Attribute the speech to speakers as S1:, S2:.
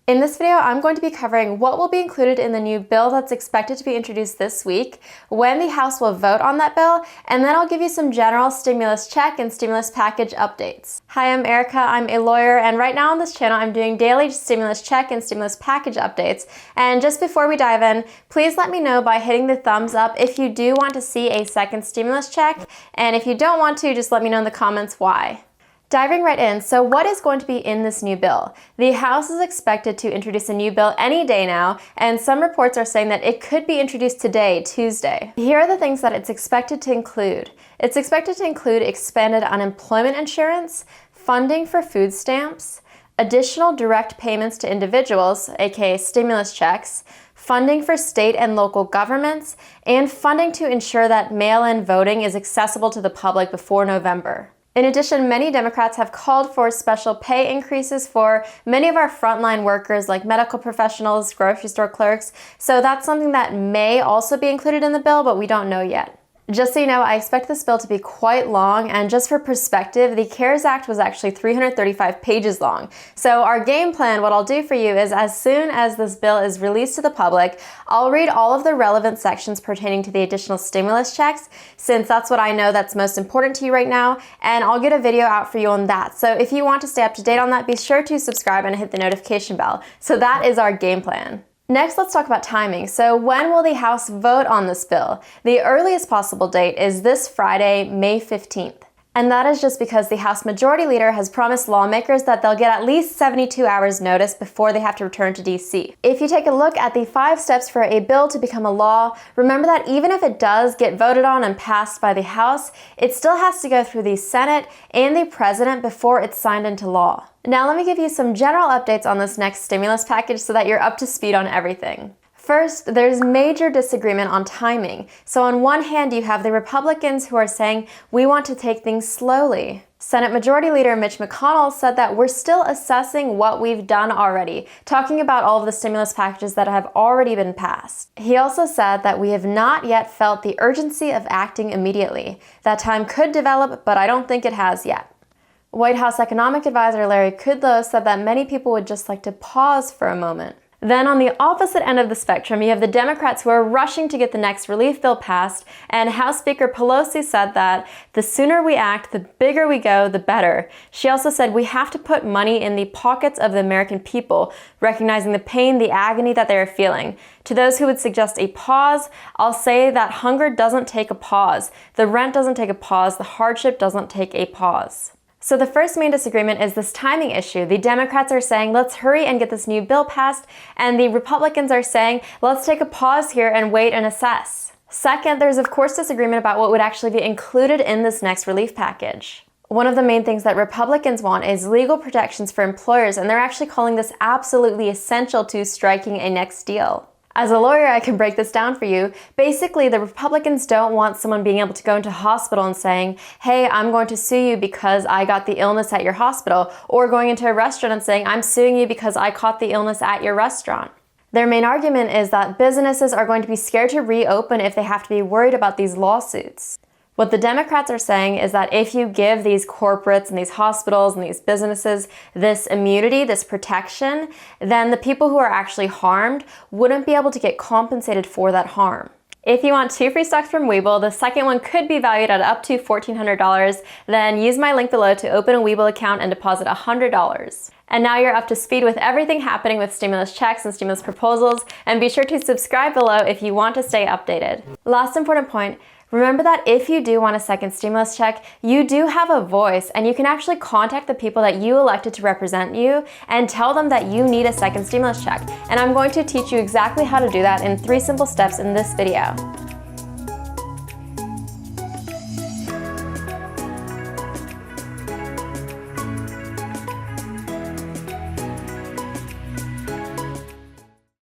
S1: In this video, I'm going to be covering what will be included in the new bill that's expected to be introduced this week, when the House will vote on that bill, and then I'll give you some general stimulus check and stimulus package updates. Hi, I'm Erika, I'm a lawyer, and right now on this channel, I'm doing daily stimulus check and stimulus package updates. And just before we dive in, please let me know by hitting the thumbs up if you do want to see a second stimulus check, and if you don't want to, just let me know in the comments why. Diving right in, so what is going to be in this new bill? The House is expected to introduce a new bill any day now, and some reports are saying that it could be introduced today, Tuesday. Here are the things that it's expected to include. It's expected to include expanded unemployment insurance, funding for food stamps, additional direct payments to individuals, aka stimulus checks, funding for state and local governments, and funding to ensure that mail-in voting is accessible to the public before November. In addition, many Democrats have called for special pay increases for many of our frontline workers like medical professionals, grocery store clerks, so that's something that may also be included in the bill, but we don't know yet. Just so you know, I expect this bill to be quite long, and just for perspective, the CARES Act was actually 335 pages long. So our game plan, what I'll do for you is as soon as this bill is released to the public, I'll read all of the relevant sections pertaining to the additional stimulus checks, since that's what I know that's most important to you right now, and I'll get a video out for you on that. So if you want to stay up to date on that, be sure to subscribe and hit the notification bell. So that is our game plan. Next, let's talk about timing. So when will the House vote on this bill? The earliest possible date is this Friday, May 15th. And that is just because the House Majority Leader has promised lawmakers that they'll get at least 72 hours notice before they have to return to DC. If you take a look at the 5 steps for a bill to become a law, remember that even if it does get voted on and passed by the House, it still has to go through the Senate and the President before it's signed into law. Now let me give you some general updates on this next stimulus package so that you're up to speed on everything. First, there's major disagreement on timing. So on one hand, you have the Republicans who are saying, we want to take things slowly. Senate Majority Leader Mitch McConnell said that we're still assessing what we've done already, talking about all of the stimulus packages that have already been passed. He also said that we have not yet felt the urgency of acting immediately. That time could develop, but I don't think it has yet. White House Economic Advisor Larry Kudlow said that many people would just like to pause for a moment. Then on the opposite end of the spectrum, you have the Democrats who are rushing to get the next relief bill passed, and House Speaker Pelosi said that the sooner we act, the bigger we go, the better. She also said we have to put money in the pockets of the American people, recognizing the pain, the agony that they are feeling. To those who would suggest a pause, I'll say that hunger doesn't take a pause. The rent doesn't take a pause. The hardship doesn't take a pause. So the first main disagreement is this timing issue. The Democrats are saying, let's hurry and get this new bill passed, and the Republicans are saying, let's take a pause here and wait and assess. Second, there's of course disagreement about what would actually be included in this next relief package. One of the main things that Republicans want is legal protections for employers, and they're actually calling this absolutely essential to striking a next deal. As a lawyer, I can break this down for you. Basically, the Republicans don't want someone being able to go into hospital and saying, hey, I'm going to sue you because I got the illness at your hospital, or going into a restaurant and saying, I'm suing you because I caught the illness at your restaurant. Their main argument is that businesses are going to be scared to reopen if they have to be worried about these lawsuits. What the Democrats are saying is that if you give these corporates and these hospitals and these businesses this immunity, this protection, then the people who are actually harmed wouldn't be able to get compensated for that harm. If you want 2 free stocks from Webull, the second one could be valued at up to $1,400, then use my link below to open a Webull account and deposit $100. And now you're up to speed with everything happening with stimulus checks and stimulus proposals, and be sure to subscribe below if you want to stay updated. Last important point, remember that if you do want a second stimulus check, you do have a voice, and you can actually contact the people that you elected to represent you and tell them that you need a second stimulus check. And I'm going to teach you exactly how to do that in 3 simple steps in this video.